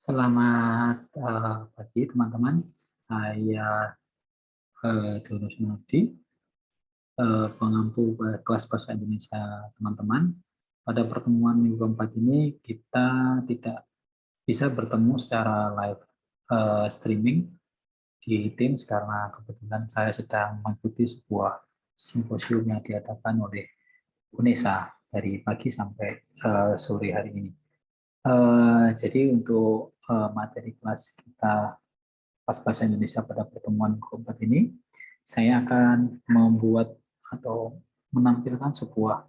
Selamat pagi teman-teman. Saya Dono Sunardi, pengampu kelas bahasa Indonesia teman-teman. Pada pertemuan minggu keempat ini kita tidak bisa bertemu secara live streaming di Teams karena kebetulan saya sedang mengikuti sebuah simposium yang diadakan oleh UNESA dari pagi sampai sore hari ini. Jadi untuk materi kelas kita pas bahasa Indonesia pada pertemuan keempat ini, saya akan membuat atau menampilkan sebuah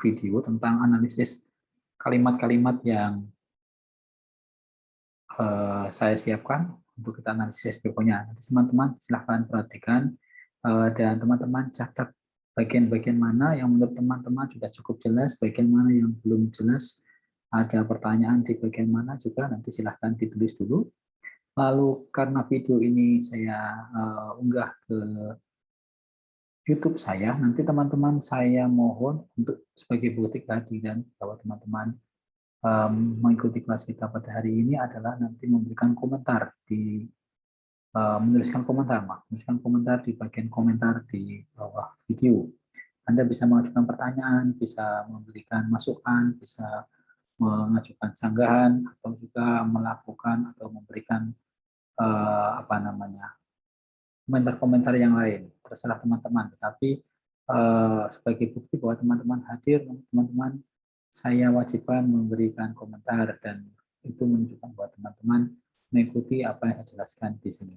video tentang analisis kalimat-kalimat yang saya siapkan untuk kita analisis SPO-nya. Nanti teman-teman silahkan perhatikan dan teman-teman catat bagian-bagian mana yang menurut teman-teman sudah cukup jelas, bagian mana yang belum jelas, ada pertanyaan di bagian mana juga nanti silahkan ditulis dulu. Lalu karena video ini saya unggah ke YouTube saya, nanti teman-teman saya mohon untuk sebagai bukti kehadiran bahwa teman-teman mengikuti kelas kita pada hari ini adalah nanti memberikan komentar di menuliskan komentar di bagian komentar di bawah video. Anda bisa mengajukan pertanyaan, bisa memberikan masukan, bisa mengajukan sanggahan atau juga melakukan atau memberikan apa namanya komentar-komentar yang lain, terserah teman-teman. Tetapi sebagai bukti bahwa teman-teman hadir, teman-teman saya wajibkan memberikan komentar dan itu menunjukkan bahwa teman-teman mengikuti apa yang saya jelaskan di sini.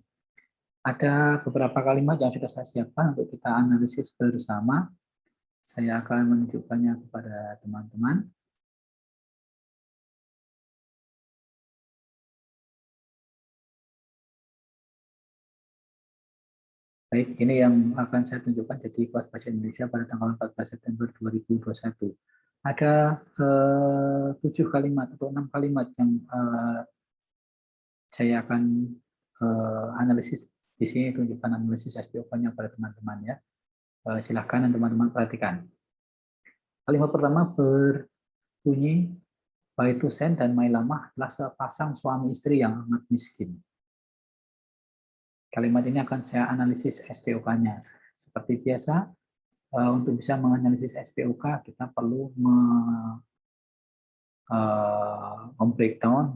Ada beberapa kalimat yang sudah saya siapkan untuk kita analisis bersama. Saya akan menunjukkannya kepada teman-teman. Baik, ini yang akan saya tunjukkan jadi kelas bahasa Indonesia pada tanggal 14 September 2021. Ada 7 kalimat atau 6 kalimat yang saya akan analisis di sini, tunjukkan analisis SPOK-nya pada teman-teman ya. Silakan teman-teman perhatikan. Kalimat pertama berbunyi Baitusen dan Mailamah adalah sepasang suami istri yang amat miskin. Kalimat ini akan saya analisis SPOK-nya. Seperti biasa, untuk bisa menganalisis SPOK, kita perlu membreakdown,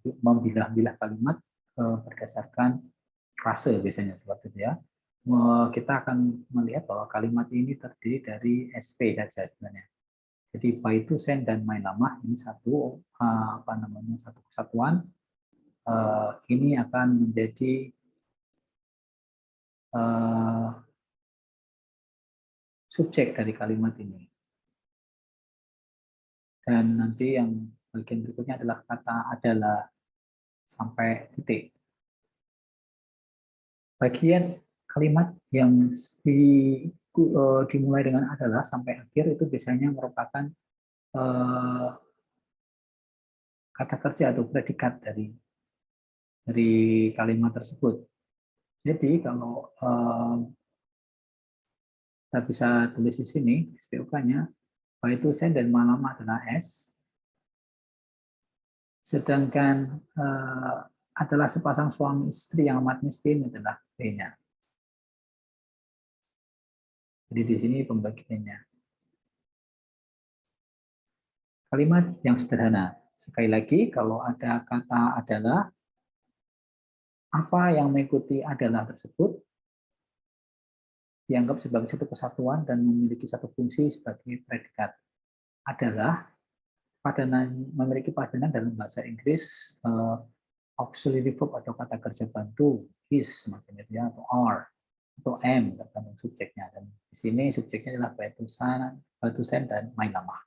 membilah-bilah kalimat berdasarkan frase biasanya seperti itu ya. Kita akan melihat bahwa kalimat ini terdiri dari SP saja sebenarnya. Jadi Baitusen dan Mailamah ini satu satu kesatuan. Ini akan menjadi subjek dari kalimat ini. Dan nanti yang bagian berikutnya adalah kata adalah sampai titik. Bagian kalimat yang dimulai dengan adalah sampai akhir itu biasanya merupakan kata kerja atau predikat dari kalimat tersebut. Jadi kalau kita bisa tulis di sini SPOK-nya, Baitusen dan Mailamah adalah S, sedangkan adalah sepasang suami istri yang amat miskin adalah B-nya. Jadi di sini pembagiannya. Kalimat yang sederhana. Sekali lagi, kalau ada kata adalah, apa yang mengikuti adalah tersebut dianggap sebagai satu kesatuan dan memiliki satu fungsi sebagai predikat. Adalah memiliki padanan dalam bahasa Inggris auxiliary verb atau kata kerja bantu is semacam itu ya, atau are atau am tergantung subjeknya, dan di sini subjeknya adalah Baitusen dan Mailamah.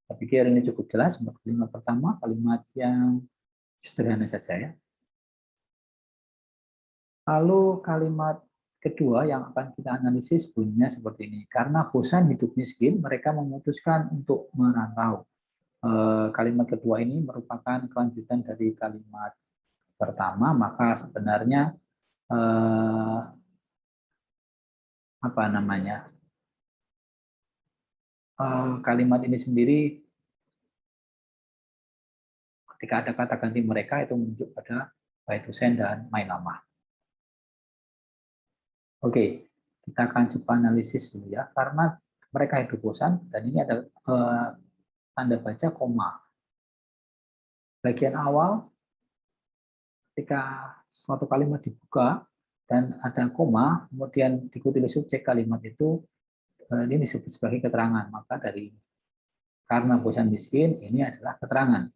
Saya pikir ini cukup jelas untuk kalimat pertama, kalimat yang sederhana saja ya. Lalu kalimat kedua yang akan kita analisis bunyinya seperti ini. Karena bosan hidup miskin, mereka memutuskan untuk merantau. Kalimat kedua ini merupakan kelanjutan dari kalimat pertama, maka sebenarnya kalimat ini sendiri ketika ada kata ganti mereka itu menunjuk pada baik dosen dan Mailama. Oke, kita akan coba analisis dulu ya, karena mereka itu bosan dan ini ada tanda baca koma. Bagian awal ketika suatu kalimat dibuka dan ada koma, kemudian diikuti oleh subjek kalimat itu, ini disebut sebagai keterangan. Maka dari karena bosan miskin, ini adalah keterangan.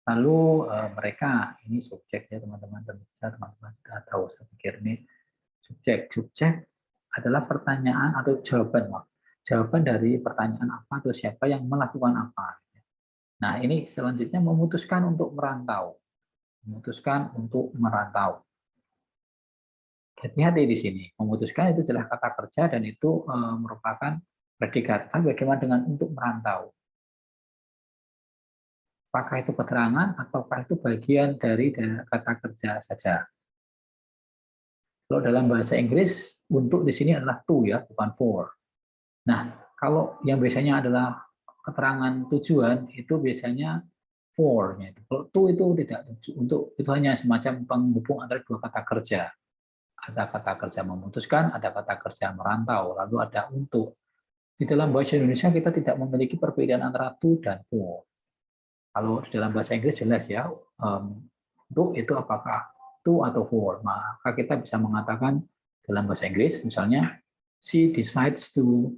Lalu mereka, ini subjek ya teman-teman, teman-teman tahu, saya pikir ini subjek. Subjek adalah pertanyaan atau jawaban. Jawaban dari pertanyaan apa atau siapa yang melakukan apa. Nah, ini selanjutnya memutuskan untuk merantau. Memutuskan untuk merantau. Hati-hati di sini. Memutuskan itu adalah kata kerja dan itu merupakan predikat. Tapi bagaimana dengan untuk merantau? Apakah itu keterangan ataukah itu bagian dari kata kerja saja? Kalau dalam bahasa Inggris, untuk di sini adalah to ya, bukan for. Nah, kalau yang biasanya adalah keterangan tujuan, itu biasanya for. Kalau to itu tidak, untuk itu hanya semacam penghubung antara dua kata kerja. Ada kata kerja memutuskan, ada kata kerja merantau, lalu ada untuk. Di dalam bahasa Indonesia kita tidak memiliki perbedaan antara to dan for. Kalau di dalam bahasa Inggris jelas ya, untuk itu apakah to atau for. Maka kita bisa mengatakan dalam bahasa Inggris, misalnya, she decides to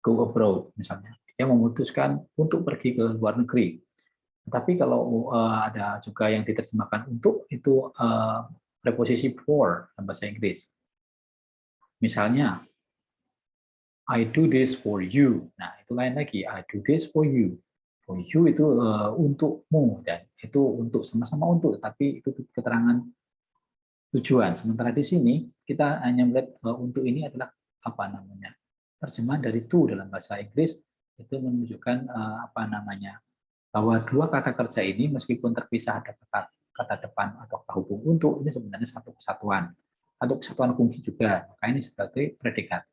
go abroad, misalnya. Dia memutuskan untuk pergi ke luar negeri. Tapi kalau ada juga yang diterjemahkan untuk, itu preposisi for dalam bahasa Inggris. Misalnya, I do this for you. Nah, itu lain lagi. I do this for you. For you itu untukmu, dan itu untuk, sama-sama untuk, tapi itu keterangan tujuan. Sementara di sini kita hanya melihat untuk ini adalah apa namanya, terjemahan dari to dalam bahasa Inggris, itu menunjukkan apa namanya, bahwa dua kata kerja ini meskipun terpisah ada kata depan atau hubung untuk, ini sebenarnya satu kesatuan fungsi juga. Maka ini sebagai predikat.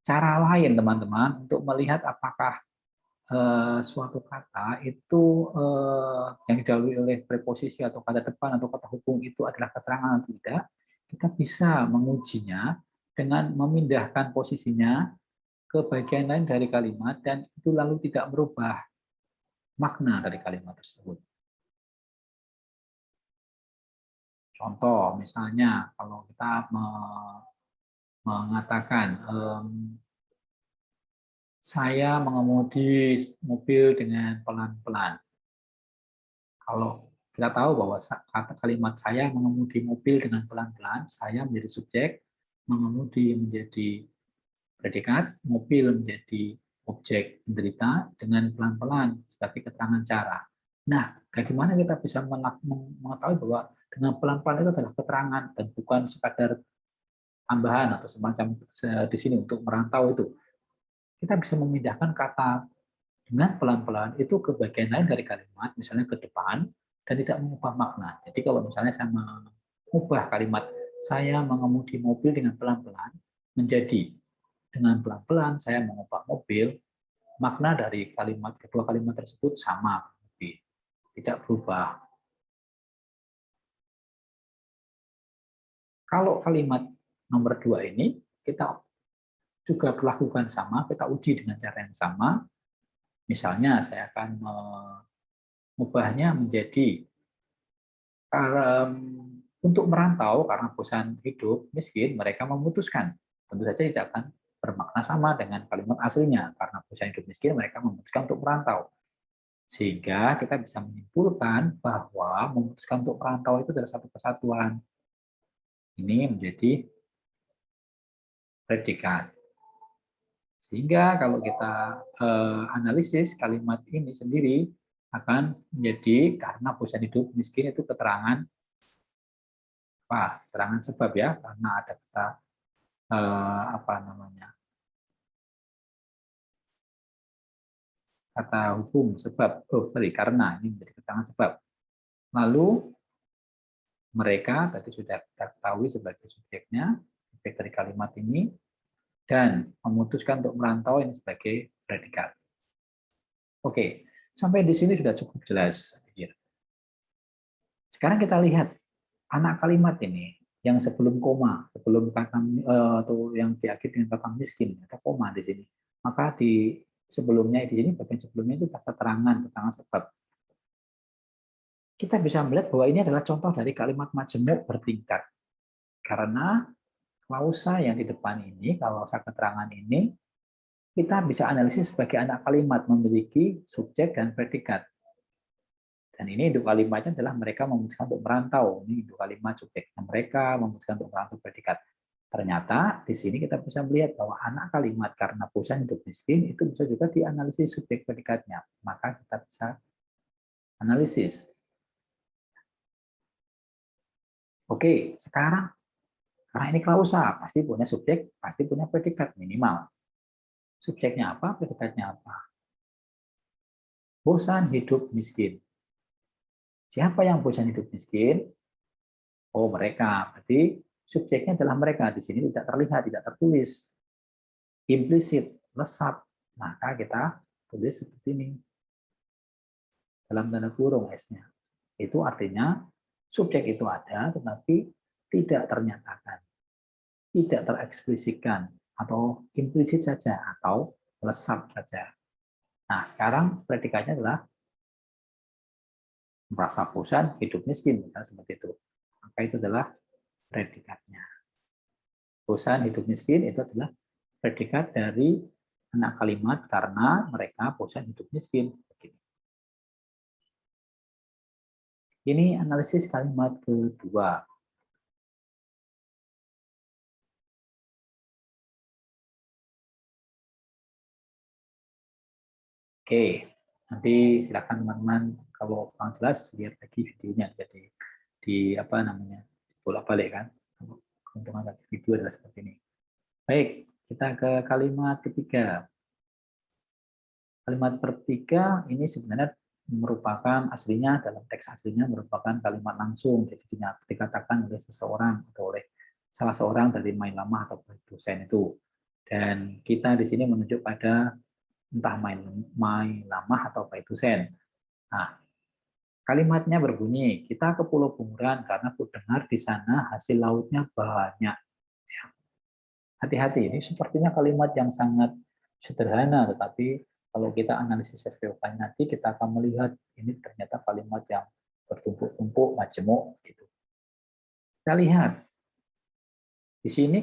Cara lain teman-teman untuk melihat apakah suatu kata itu yang didahului oleh preposisi atau kata depan atau kata hubung itu adalah keterangan atau tidak, kita bisa mengujinya dengan memindahkan posisinya ke bagian lain dari kalimat dan itu lalu tidak merubah makna dari kalimat tersebut. Contoh, misalnya kalau kita mengatakan saya mengemudi mobil dengan pelan-pelan. Kalau kita tahu bahwa kata kalimat saya mengemudi mobil dengan pelan-pelan, saya menjadi subjek, mengemudi menjadi predikat, mobil menjadi objek penderita dengan pelan-pelan sebagai keterangan cara. Nah, bagaimana kita bisa mengetahui bahwa dengan pelan-pelan itu adalah keterangan dan bukan sekadar tambahan atau semacam di sini untuk merantau itu. Kita bisa memindahkan kata dengan pelan-pelan itu ke bagian lain dari kalimat, misalnya ke depan, dan tidak mengubah makna. Jadi kalau misalnya saya mengubah kalimat saya mengemudi mobil dengan pelan-pelan menjadi dengan pelan-pelan saya mengubah mobil, makna dari kedua kalimat tersebut sama, tidak berubah. Kalau kalimat nomor 2 ini kita juga perlakukan sama, kita uji dengan cara yang sama. Misalnya saya akan mengubahnya menjadi untuk merantau karena bosan hidup miskin, mereka memutuskan. Tentu saja tidak akan bermakna sama dengan kalimat aslinya. Karena bosan hidup miskin, mereka memutuskan untuk merantau. Sehingga kita bisa menyimpulkan bahwa memutuskan untuk merantau itu adalah satu kesatuan. Ini menjadi predikat. Sehingga kalau kita analisis kalimat ini sendiri akan menjadi karena bosan hidup miskin itu keterangan keterangan sebab ya, karena ada kata apa namanya, kata hubung sebab, karena ini menjadi keterangan sebab. Lalu mereka tadi sudah kita ketahui sebagai subjeknya, subjek dari kalimat ini, dan memutuskan untuk merantau ini sebagai predikat. Oke, sampai di sini sudah cukup jelas. Sekarang kita lihat anak kalimat ini yang sebelum koma, sebelum kata atau yang diakhiri dengan kata miskin atau koma di sini. Maka di sebelumnya di sini bagian sebelumnya itu keterangan sebab. Kita bisa melihat bahwa ini adalah contoh dari kalimat majemuk bertingkat. Karena klausa yang di depan ini, klausa keterangan ini, kita bisa analisis sebagai anak kalimat memiliki subjek dan predikat. Dan ini induk kalimatnya adalah mereka memutuskan untuk merantau. Ini induk kalimat subjeknya mereka memutuskan untuk merantau predikat. Ternyata di sini kita bisa melihat bahwa anak kalimat karena bosan hidup miskin itu bisa juga dianalisis subjek predikatnya. Maka kita bisa analisis. Oke, sekarang karena ini klausa, pasti punya subjek, pasti punya predikat minimal. Subjeknya apa, predikatnya apa? Bosan hidup miskin. Siapa yang bosan hidup miskin? Oh, mereka. Berarti subjeknya adalah mereka. Di sini tidak terlihat, tidak tertulis. Implisit, lesap. Maka kita tulis seperti ini. Dalam tanda kurung S-nya. Itu artinya subjek itu ada, tetapi tidak ternyatakan. Tidak terekspresikan. Atau implisit saja. Atau lesap saja. Nah, sekarang predikatnya adalah merasa bosan, hidup miskin, misalnya seperti itu. Maka itu adalah predikatnya. Bosan, hidup miskin itu adalah predikat dari anak kalimat karena mereka bosan hidup miskin. Ini analisis kalimat kedua. Oke, nanti silakan teman-teman kalau kurang jelas lihat lagi videonya. Jadi di apa namanya bolak-balik kan. Keuntungan dari video adalah seperti ini. Baik, kita ke kalimat ketiga. Kalimat ketiga ini sebenarnya merupakan aslinya dalam teks aslinya merupakan kalimat langsung, jadi dikatakan oleh seseorang atau oleh salah seorang dari main lama atau dosen itu. Dan kita di sini menunjuk pada entah main lama atau baik dosen. Nah, kalimatnya berbunyi, kita ke Pulau Bunguran karena ku dengar di sana hasil lautnya banyak. Hati-hati, ini sepertinya kalimat yang sangat sederhana, tetapi kalau kita analisis SPOK nanti kita akan melihat ini ternyata kalimat yang bertumpuk-tumpuk, majemuk gitu. Kita lihat di sini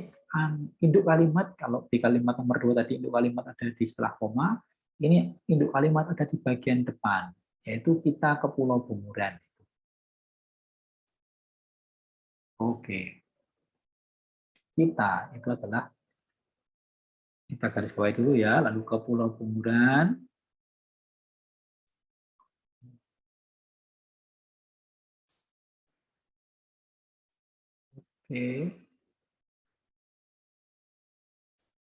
induk kalimat, kalau di kalimat nomor 2 tadi induk kalimat ada di setelah koma, ini induk kalimat ada di bagian depan, yaitu kita ke Pulau Bunguran. Oke, kita itu adalah kita garis bawahi dulu ya, lalu ke Pulau Bunguran. Oke.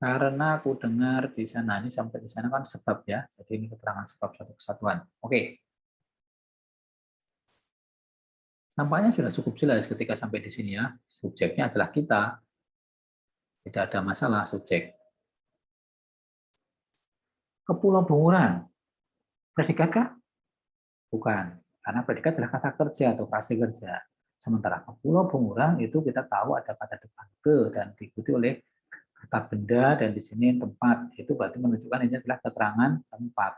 Karena aku dengar di sana, ini sampai di sana kan sebab ya, jadi ini keterangan sebab satu kesatuan. Oke. Nampaknya sudah cukup jelas ketika sampai di sini ya. Subjeknya adalah kita. Tidak ada masalah subjek. Ke Pulau Bunguran. Predikat kah? Bukan. Karena predikat adalah kata kerja atau frase kerja. Sementara ke Pulau Bunguran itu kita tahu ada kata depan ke dan diikuti oleh kata benda dan di sini tempat. Itu berarti menunjukkan ini adalah keterangan tempat.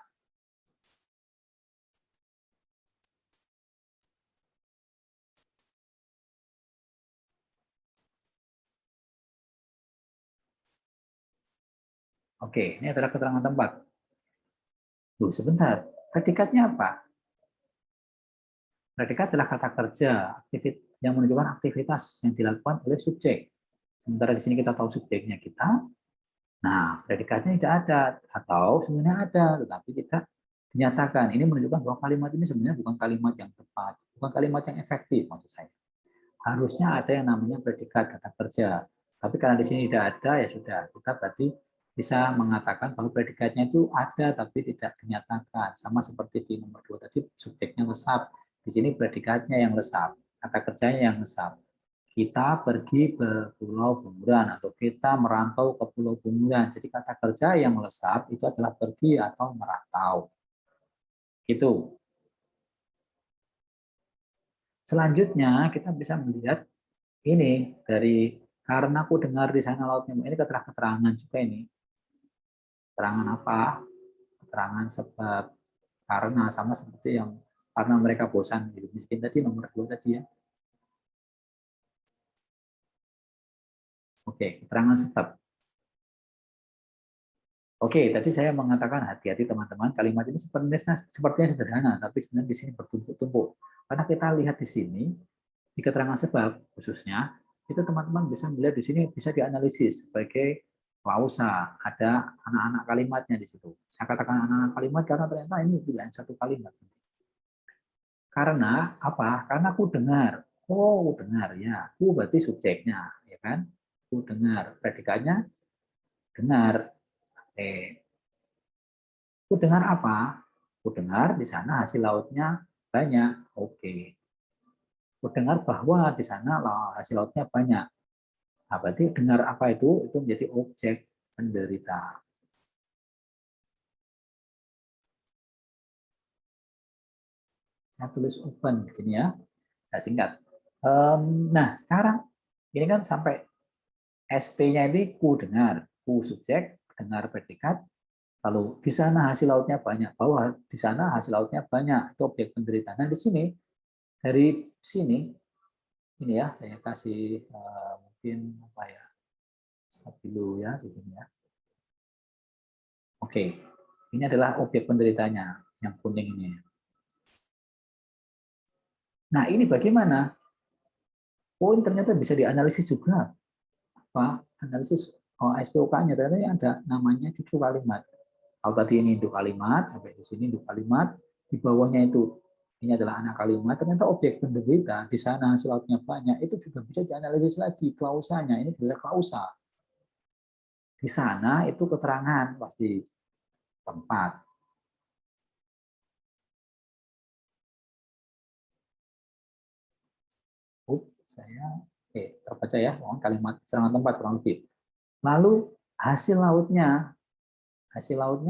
Oke, ini adalah keterangan tempat. Loh, sebentar. Predikatnya apa? Predikat adalah kata kerja yang menunjukkan aktivitas yang dilakukan oleh subjek. Sementara di sini kita tahu subjeknya kita, nah predikatnya tidak ada atau sebenarnya ada, tetapi kita dinyatakan. Ini menunjukkan bahwa kalimat ini sebenarnya bukan kalimat yang tepat, bukan kalimat yang efektif maksud saya. Harusnya ada yang namanya predikat kata kerja, tapi karena di sini tidak ada ya sudah, kita berarti bisa mengatakan bahwa predikatnya itu ada tapi tidak dinyatakan. Sama seperti di nomor 2 tadi subjeknya lesap. Di sini predikatnya yang lesap, kata kerjanya yang lesap. Kita pergi ke Pulau Bunguran atau kita merantau ke Pulau Bunguran. Jadi kata kerja yang lesap itu adalah pergi atau merantau. Itu. Selanjutnya kita bisa melihat ini dari karena aku dengar di sana lautnya, ini keterangan juga ini. Keterangan apa? Keterangan sebab, karena sama seperti yang karena mereka bosan hidup miskin tadi, nomor 2 tadi ya. Oke, keterangan sebab. Oke, tadi saya mengatakan hati-hati teman-teman, kalimat ini sepertinya sederhana, tapi sebenarnya di sini bertumpuk-tumpuk. Karena kita lihat di sini, di keterangan sebab khususnya, itu teman-teman bisa melihat di sini bisa dianalisis sebagai klausa, ada anak-anak kalimatnya di situ. Saya katakan anak-anak kalimat karena ternyata ini pilihan satu kalimat. Karena apa? Karena aku dengar. Oh, dengar ya. Aku berarti subjeknya, ya kan? Aku dengar. Predikatnya dengar. Aku dengar apa? Aku dengar di sana hasil lautnya banyak. Oke. Aku dengar bahwa di sana hasil lautnya banyak. Nah, berarti dengar apa itu? Itu menjadi objek penderita. Saya tulis open begini ya. Saya singkat. Nah, sekarang ini kan sampai SP-nya ini ku dengar, ku subjek, dengar predikat, lalu di sana hasil lautnya banyak, bahwa di sana hasil lautnya banyak, itu objek penderitaan. Nah, di sini, dari sini, ini ya, saya kasih mungkin apa ya, stop dulu ya, di sini ya. Oke, ini adalah objek penderitanya, yang kuning ini. Nah, ini bagaimana? Oh, ini ternyata bisa dianalisis juga. Apa? Analisis SPOK-nya, ternyata ada namanya cucu kalimat. Kalau tadi ini induk kalimat, sampai di sini induk kalimat, di bawahnya itu ini adalah anak kalimat, ternyata objek penderita di sana hasil lautnya banyak, itu juga bisa dianalisis lagi klausanya. Ini adalah klausa. Di sana itu keterangan pasti tempat. Saya terbaca ya, kalimat serangan tempat kurang lebih. Lalu hasil lautnya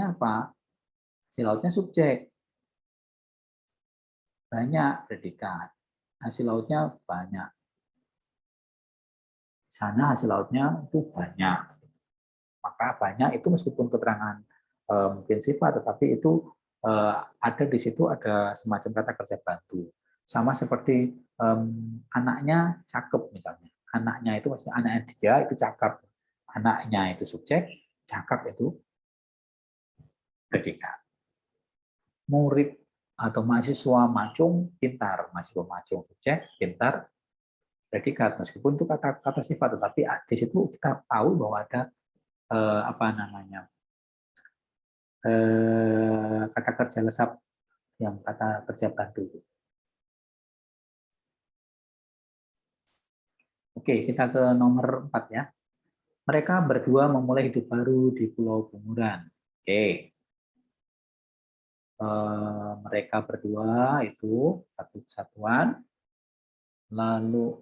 apa? Hasil lautnya subjek, banyak predikat. Hasil lautnya banyak. Di sana hasil lautnya itu banyak. Maka banyak itu meskipun keterangan mungkin sifat, tetapi itu ada di situ ada semacam kata kerja bantu. Sama seperti anaknya cakep misalnya. Anaknya itu maksudnya anaknya dia itu cakep. Anaknya itu subjek, cakep itu predikat. Murid atau mahasiswa macung pintar, mahasiswa macung subjek, pintar predikat. Meskipun itu kata sifat, tetapi di situ kita tahu bahwa ada apa namanya, kata kerja lesap yang kata kerja bantu. Oke, kita ke nomor 4 ya. Mereka berdua memulai hidup baru di Pulau Bunguran. Oke. Mereka berdua itu satu kesatuan. Lalu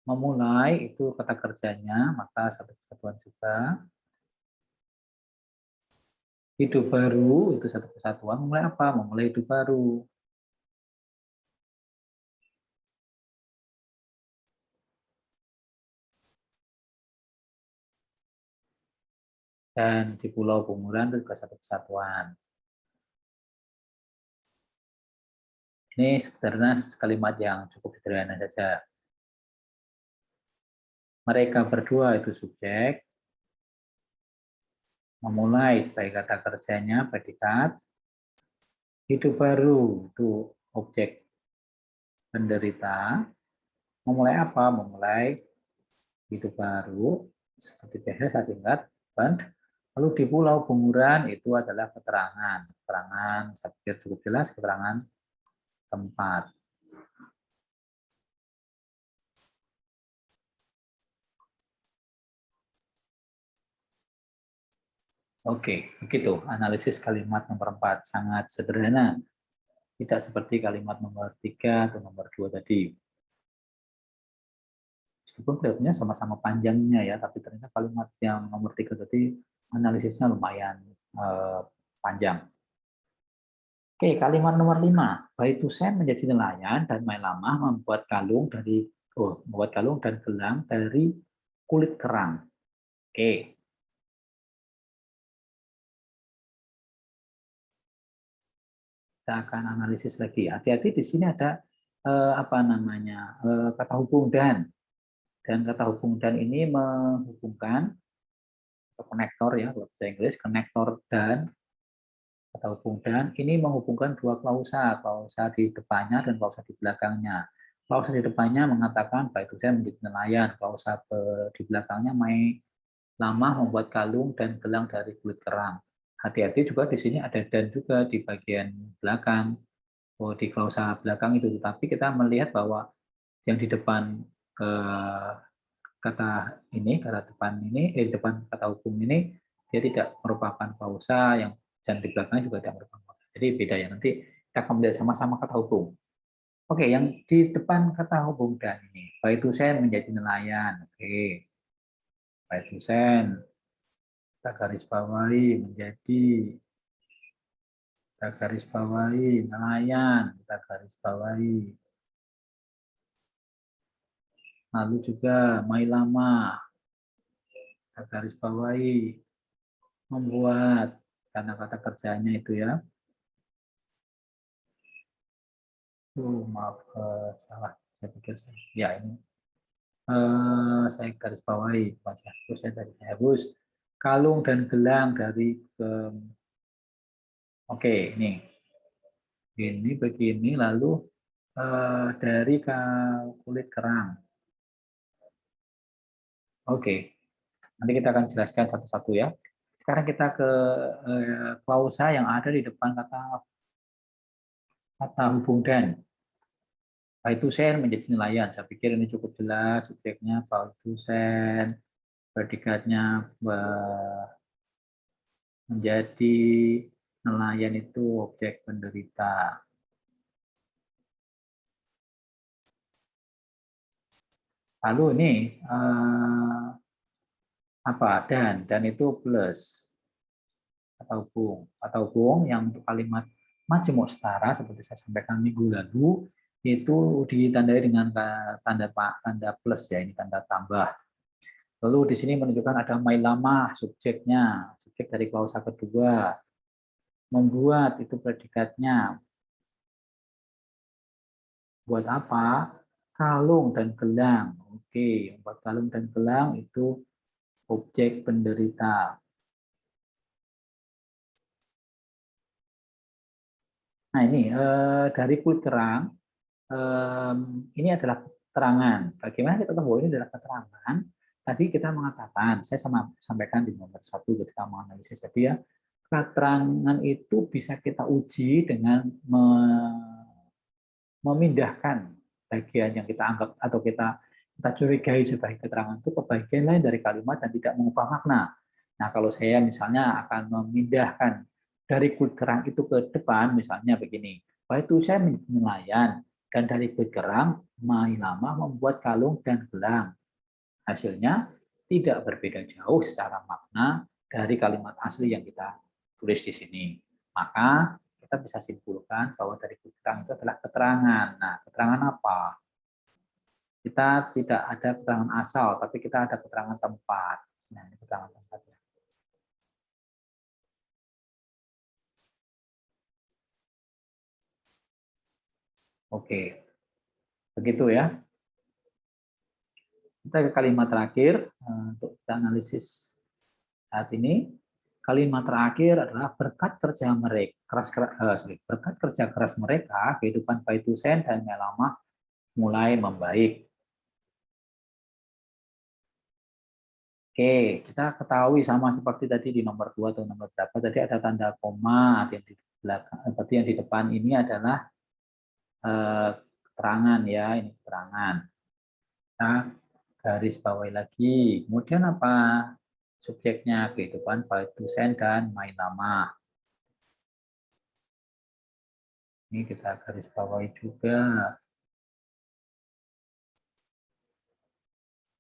memulai itu kata kerjanya, maka satu kesatuan juga. Hidup baru itu satu kesatuan. Memulai apa? Memulai hidup baru. Dan di Pulau Bunguran itu juga satu kesatuan. Ini sebenarnya kalimat yang cukup sederhana saja. Mereka berdua itu subjek, memulai sebagai kata kerjanya predikat, hidup baru itu objek penderita, memulai apa? Memulai hidup baru, seperti biasa saya singkat, lalu di Pulau Bunguran itu adalah keterangan. Keterangan, saya pikir cukup jelas, keterangan tempat. Oke, begitu analisis kalimat nomor 4. Sangat sederhana. Tidak seperti kalimat nomor 3 atau nomor 2 tadi. Meskipun kelihatannya sama-sama panjangnya ya, tapi ternyata kalimat yang nomor 3 tadi analisisnya lumayan panjang. Oke, kalimat nomor 5. Baitusen menjadi nelayan dan Mailama membuat kalung dan gelang dari kulit kerang. Oke. Kita akan analisis lagi. Hati-hati di sini ada kata hubung dan kata hubung dan ini menghubungkan atau konektor ya, kalau bahasa Inggris konektor dan kata hubung dan ini menghubungkan dua klausa di depannya dan klausa di belakangnya. Klausa di depannya mengatakan Baitusen menjadi nelayan, klausa di belakangnya Mai Lama membuat kalung dan gelang dari kulit kerang. Hati-hati juga di sini ada dan juga di bagian belakang, di klausa belakang itu. Tapi kita melihat bahwa yang di depan depan kata hubung ini dia tidak merupakan klausa yang dan di belakangnya juga tidak merupakan klausa. Jadi beda ya. Nanti kita akan melihat sama-sama kata hubung. Oke, yang di depan kata hubung dan ini, Baitusen menjadi nelayan. Oke, Baitusen kita garis bawahi nelayan, kita garis bawahi. Lalu juga Mailama, kita garis bawahi, membuat, karena kata kerjanya itu ya. Maaf, salah. Saya pikir ya ini. Saya garis bawahi, terus saya garis hapus. Kalung dan gelang dari oke, ini begini, lalu dari kulit kerang. Oke, nanti kita akan jelaskan satu-satu ya. Sekarang kita ke klausa yang ada di depan kata hubung dan. Baitusen menjadi nelayan. Saya pikir ini cukup jelas. Subjeknya Baitusen, predikatnya menjadi nelayan itu objek penderita. Lalu ini dan itu plus atau hubung yang untuk kalimat majemuk setara seperti saya sampaikan minggu lalu itu ditandai dengan tanda plus ya, ini tanda tambah. Lalu di sini menunjukkan ada Mailama subjeknya, subjek dari klausa kedua. Membuat itu predikatnya. Buat apa? Kalung dan gelang. Oke, buat kalung dan gelang itu objek penderita. Nah ini dari kulit kerang, ini adalah keterangan. Bagaimana kita tahu bahwa ini adalah keterangan? Tadi kita mengatakan, saya sampaikan di nomor 1 ketika menganalisis tadi ya, keterangan itu bisa kita uji dengan memindahkan bagian yang kita anggap atau kita curigai sebagai keterangan itu ke bagian lain dari kalimat dan tidak mengubah makna. Nah, kalau saya misalnya akan memindahkan dari kulit kerang itu ke depan, misalnya begini, itu saya menjadi nelayan dan dari kulit kerang Mailama membuat kalung dan gelang. Hasilnya tidak berbeda jauh secara makna dari kalimat asli yang kita tulis di sini. Maka kita bisa simpulkan bahwa dari keterangan itu adalah keterangan. Nah, keterangan apa? Kita tidak ada keterangan asal, tapi kita ada keterangan tempat. Nah, ini keterangan tempat ya. Oke, begitu ya. Kita ke kalimat terakhir untuk kita analisis saat ini. Kalimat terakhir adalah berkat kerja keras mereka, kehidupan Baitusen dan Mailama mulai membaik. Oke, kita ketahui sama seperti tadi di nomor 2 atau nomor berapa tadi ada tanda koma yang di belakang, berarti yang di depan ini adalah keterangan ya, ini keterangan. Nah, garis bawahi lagi. Kemudian apa? Subjeknya kehidupan Baitusen dan Mailama. Ini kita garis bawahi juga.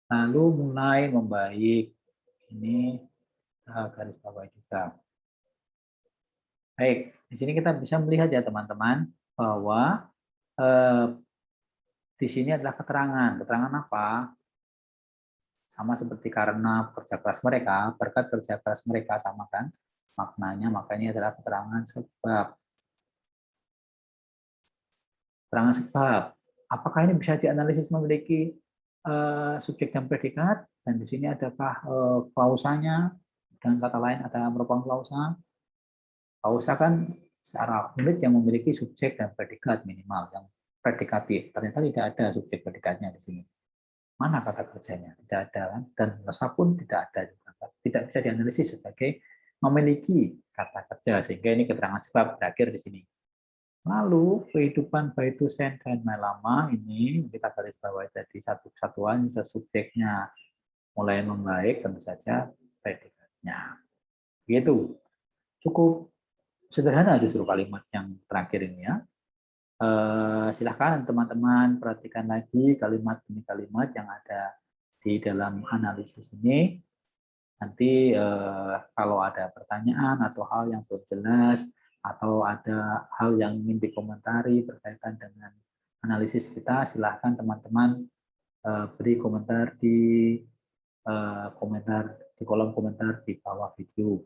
Lalu mulai membaik. Ini garis bawahi juga. Baik, di sini kita bisa melihat ya teman-teman bahwa eh, di sini adalah keterangan. Keterangan apa? Sama seperti karena kerja keras mereka, berkat kerja keras mereka sama kan maknanya, makanya adalah keterangan sebab. Keterangan sebab. Apakah ini bisa dianalisis memiliki subjek dan predikat? Dan di sini adakah klausanya? Dengan kata lain ada merupakan klausa. Klausa kan secara unit yang memiliki subjek dan predikat minimal, yang predikatif. Ternyata tidak ada subjek predikatnya di sini. Mana kata kerjanya? Tidak ada kan? Dan rasa pun tidak ada juga. Tidak bisa dianalisis sebagai memiliki kata kerja, sehingga ini keterangan sebab berakhir di sini. Lalu kehidupan Baitusen dan Melama ini kita garis bawahi tadi satu kesatuan, subjeknya mulai membaik, tentu saja predikatnya. Begitu. Cukup sederhana justru kalimat yang terakhir ini ya. Silahkan teman-teman perhatikan lagi kalimat demi kalimat yang ada di dalam analisis ini. Nanti kalau ada pertanyaan atau hal yang belum jelas atau ada hal yang ingin dikomentari berkaitan dengan analisis kita, silahkan teman-teman beri komentar di kolom komentar di bawah video.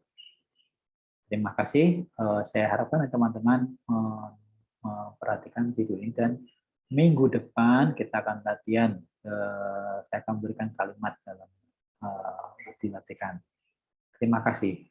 Terima kasih. Saya harapkan teman-teman memperhatikan video ini dan minggu depan kita akan latihan. Saya akan berikan kalimat dalam bukti latihan. Terima kasih.